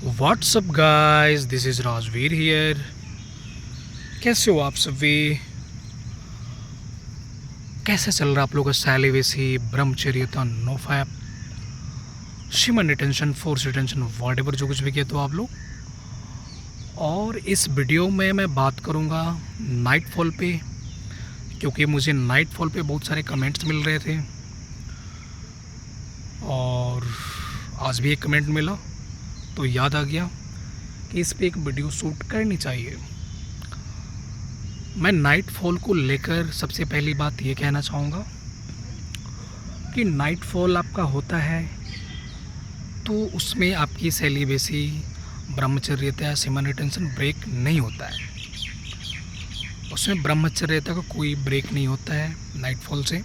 WhatsApp guys, this is Rajveer here. कैसे हो आप सभी? कैसे चल रहा आप लोगों का सेलिबेसी, ब्रह्मचर्यता, no fap, semen retention, force retention, whatever जो कुछ भी कहते हो आप लोग। और इस वीडियो में मैं बात करूँगा नाइटफॉल पे, क्योंकि मुझे नाइटफॉल पे बहुत सारे कमेंट्स मिल रहे थे और आज भी एक कमेंट मिला तो याद आ गया कि इस पे एक वीडियो शूट करनी चाहिए। मैं नाइटफॉल को लेकर सबसे पहली बात ये कहना चाहूँगा कि नाइटफॉल आपका होता है तो उसमें आपकी सेलिबेसी, ब्रह्मचर्यता, शिमन रिटेंशन ब्रेक नहीं होता है। उसमें ब्रह्मचर्यता का कोई ब्रेक नहीं होता है नाइटफॉल से,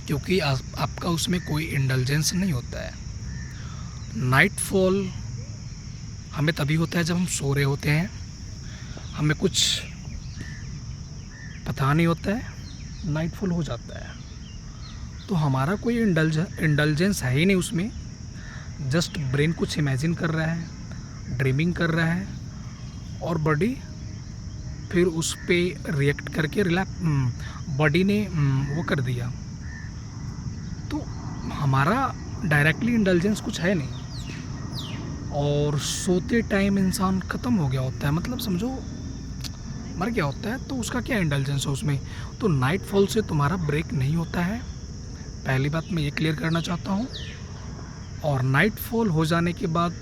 क्योंकि आपका उसमें कोई इंडल्जेंस नहीं होता है। नाइटफॉल हमें तभी होता है जब हम सो रहे होते हैं, हमें कुछ पता नहीं होता है, नाइटफॉल हो जाता है। तो हमारा कोई इंडल्जेंस है ही नहीं उसमें। जस्ट ब्रेन कुछ इमेजिन कर रहा है, ड्रीमिंग कर रहा है और बॉडी फिर उस पर रिएक्ट करके बॉडी ने वो कर दिया। तो हमारा डायरेक्टली इंडल्जेंस कुछ है नहीं। और सोते टाइम इंसान ख़त्म हो गया होता है, मतलब समझो मर गया होता है, तो उसका क्या इंडल्जेंस है उसमें। तो नाइटफॉल से तुम्हारा ब्रेक नहीं होता है, पहली बात मैं ये क्लियर करना चाहता हूँ। और नाइटफॉल हो जाने के बाद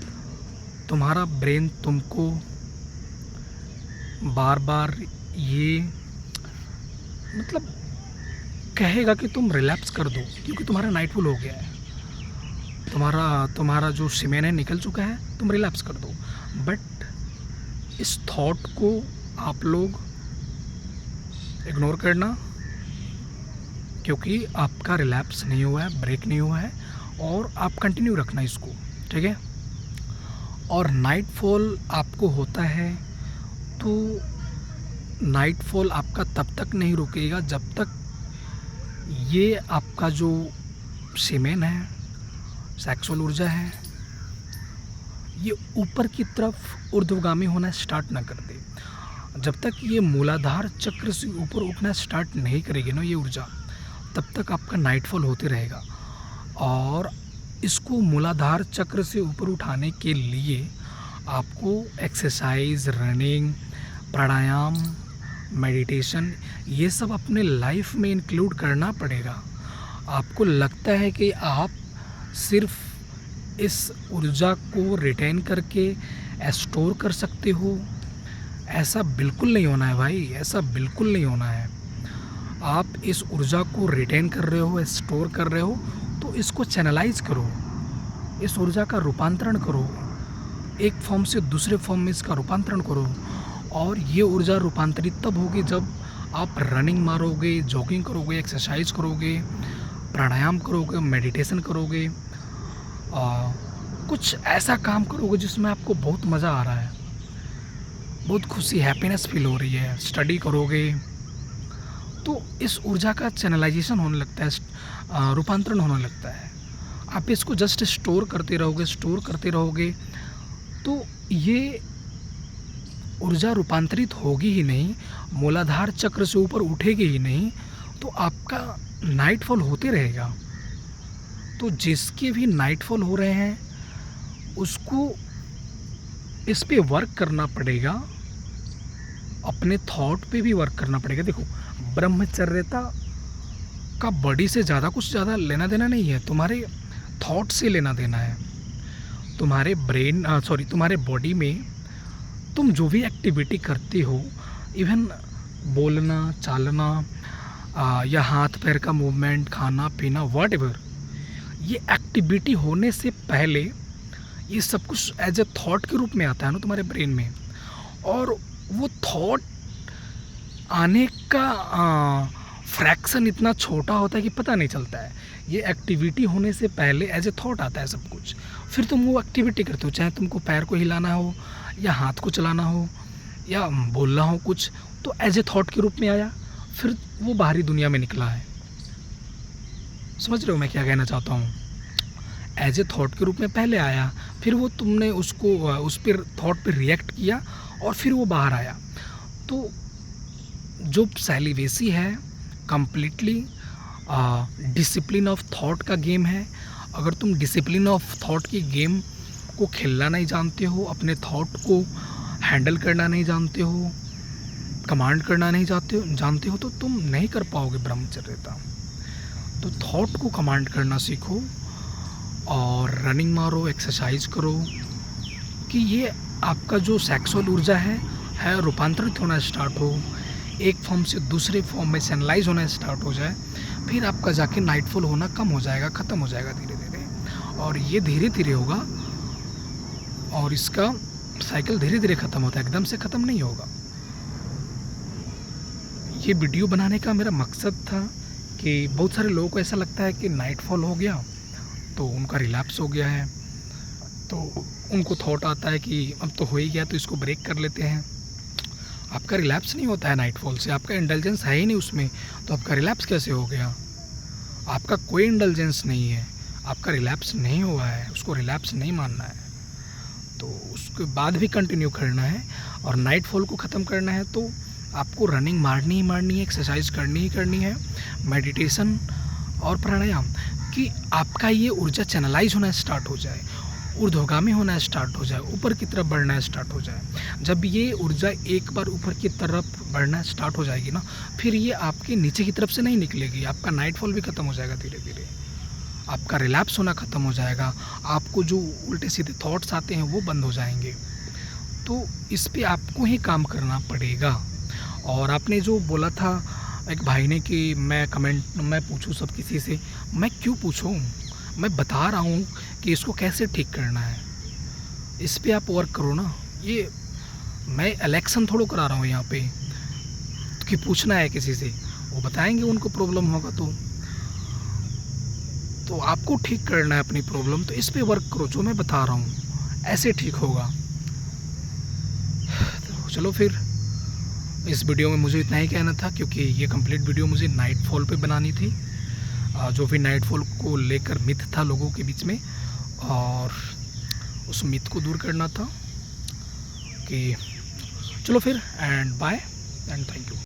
तुम्हारा ब्रेन तुमको बार बार ये मतलब कहेगा कि तुम रिलैप्स कर दो, क्योंकि तुम्हारा नाइटफॉल हो गया है, तुम्हारा जो सीमेन है निकल चुका है, तुम रिलैप्स कर दो। बट इस थॉट को आप लोग इग्नोर करना, क्योंकि आपका रिलैप्स नहीं हुआ है, ब्रेक नहीं हुआ है, और आप कंटिन्यू रखना इसको, ठीक है। और नाइटफॉल आपको होता है तो नाइटफॉल आपका तब तक नहीं रुकेगा जब तक ये आपका जो सीमेन है, सेक्सुअल ऊर्जा है, ये ऊपर की तरफ ऊर्ध्वगामी होना स्टार्ट ना कर दे। जब तक ये मूलाधार चक्र से ऊपर उठना स्टार्ट नहीं करेगी ना ये ऊर्जा, तब तक आपका नाइटफॉल होते रहेगा। और इसको मूलाधार चक्र से ऊपर उठाने के लिए आपको एक्सरसाइज, रनिंग, प्राणायाम, मेडिटेशन, ये सब अपने लाइफ में इंक्लूड करना पड़ेगा। आपको लगता है कि आप सिर्फ इस ऊर्जा को रिटेन करके स्टोर कर सकते हो, ऐसा बिल्कुल नहीं होना है भाई, ऐसा बिल्कुल नहीं होना है। आप इस ऊर्जा को रिटेन कर रहे हो, स्टोर कर रहे हो, तो इसको चैनलाइज करो, इस ऊर्जा का रूपांतरण करो, एक फॉर्म से दूसरे फॉर्म में इसका रूपांतरण करो। और ये ऊर्जा रूपांतरित तब होगी जब आप रनिंग मारोगे, जॉगिंग करोगे, एक्सरसाइज करोगे, प्राणायाम करोगे, मेडिटेशन करोगे, कुछ ऐसा काम करोगे जिसमें आपको बहुत मज़ा आ रहा है, बहुत खुशी, हैप्पीनेस फील हो रही है, स्टडी करोगे, तो इस ऊर्जा का चैनलाइजेशन होने लगता है, रूपांतरण होने लगता है। आप इसको जस्ट स्टोर करते रहोगे तो ये ऊर्जा रूपांतरित होगी ही नहीं, मूलाधार चक्र से ऊपर उठेगी ही नहीं, तो आपका नाइटफॉल होते रहेगा। तो जिसके भी नाइटफॉल हो रहे हैं उसको इस पे वर्क करना पड़ेगा, अपने थॉट पे भी वर्क करना पड़ेगा। देखो, ब्रह्मचर्यता का बॉडी से ज़्यादा लेना देना नहीं है, तुम्हारे थॉट से लेना देना है। तुम्हारे तुम्हारे बॉडी में तुम जो भी एक्टिविटी करते हो, इवन बोलना, चालना, या हाथ पैर का मूवमेंट, खाना पीना, वॉट एवर, ये एक्टिविटी होने से पहले ये सब कुछ एज ए थॉट के रूप में आता है ना तुम्हारे ब्रेन में। और वो थॉट आने का फ्रैक्शन इतना छोटा होता है कि पता नहीं चलता है। ये एक्टिविटी होने से पहले एज ए थॉट आता है सब कुछ, फिर तुम वो एक्टिविटी करते हो, चाहे तुमको पैर को हिलाना हो या हाथ को चलाना हो या बोलना हो कुछ, तो एज ए थॉट के रूप में आया, फिर वो बाहरी दुनिया में निकला है। समझ रहे हो मैं क्या कहना चाहता हूँ? एज ए थॉट के रूप में पहले आया, फिर वो तुमने उसको उस पर थॉट पे रिएक्ट किया और फिर वो बाहर आया। तो जो सेलिवेसी है कंप्लीटली डिसिप्लिन ऑफ थॉट का गेम है। अगर तुम डिसिप्लिन ऑफ थॉट की गेम को खेलना नहीं जानते हो, अपने थॉट को हैंडल करना नहीं जानते हो, कमांड करना नहीं जानते हो तो तुम नहीं कर पाओगे ब्रह्मचर्यता। तो थॉट को कमांड करना सीखो और रनिंग मारो, एक्सरसाइज करो कि ये आपका जो सेक्सुअल ऊर्जा है रूपांतरित होना स्टार्ट हो, एक फॉर्म से दूसरे फॉर्म में चैनलाइज होना स्टार्ट हो जाए। फिर आपका जाके नाइटफॉल होना कम हो जाएगा, ख़त्म हो जाएगा धीरे धीरे। और ये धीरे धीरे होगा और इसका साइकिल धीरे धीरे ख़त्म होता है, एकदम से ख़त्म नहीं होगा। ये वीडियो बनाने का मेरा मकसद था कि बहुत सारे लोगों को ऐसा लगता है कि नाइटफॉल हो गया तो उनका रिलैप्स हो गया है, तो उनको थॉट आता है कि अब तो हो ही गया तो इसको ब्रेक कर लेते हैं। आपका रिलैप्स नहीं होता है नाइटफॉल से, आपका इंटेलिजेंस है ही नहीं उसमें, तो आपका रिलैप्स कैसे हो गया? आपका कोई इंटेलिजेंस नहीं है, आपका रिलैप्स नहीं हुआ है, उसको रिलैप्स नहीं मानना है, तो उसके बाद भी कंटिन्यू करना है। और नाइटफॉल को ख़त्म करना है तो आपको रनिंग मारनी ही मारनी है, एक्सरसाइज करनी ही करनी है, मेडिटेशन और प्राणायाम, कि आपका ये ऊर्जा चैनलाइज होना स्टार्ट हो जाए, ऊर्ध्वगामी होना स्टार्ट हो जाए, ऊपर की तरफ बढ़ना स्टार्ट हो जाए। जब ये ऊर्जा एक बार ऊपर की तरफ बढ़ना स्टार्ट हो जाएगी ना, फिर ये आपके नीचे की तरफ से नहीं निकलेगी, आपका नाइटफॉल भी ख़त्म हो जाएगा धीरे धीरे, आपका रिलैप्स होना ख़त्म हो जाएगा, आपको जो उल्टे सीधे थॉट्स आते हैं वो बंद हो जाएंगे। तो इस पे आपको ही काम करना पड़ेगा। और आपने जो बोला था एक भाई ने कि मैं पूछूं सब किसी से, मैं क्यों पूछूं? मैं बता रहा हूँ कि इसको कैसे ठीक करना है, इस पे आप वर्क करो ना। ये मैं इलेक्शन थोड़ा करा रहा हूँ यहाँ पे कि पूछना है किसी से, वो बताएंगे उनको प्रॉब्लम होगा तो आपको ठीक करना है अपनी प्रॉब्लम, तो इस पे वर्क करो, जो मैं बता रहा हूँ ऐसे ठीक होगा। तो चलो फिर इस वीडियो में मुझे इतना ही कहना था, क्योंकि ये कंप्लीट वीडियो मुझे नाइटफॉल पे बनानी थी, जो भी नाइटफॉल को लेकर मिथ था लोगों के बीच में, और उस मिथ को दूर करना था। कि चलो फिर, and bye and thank you.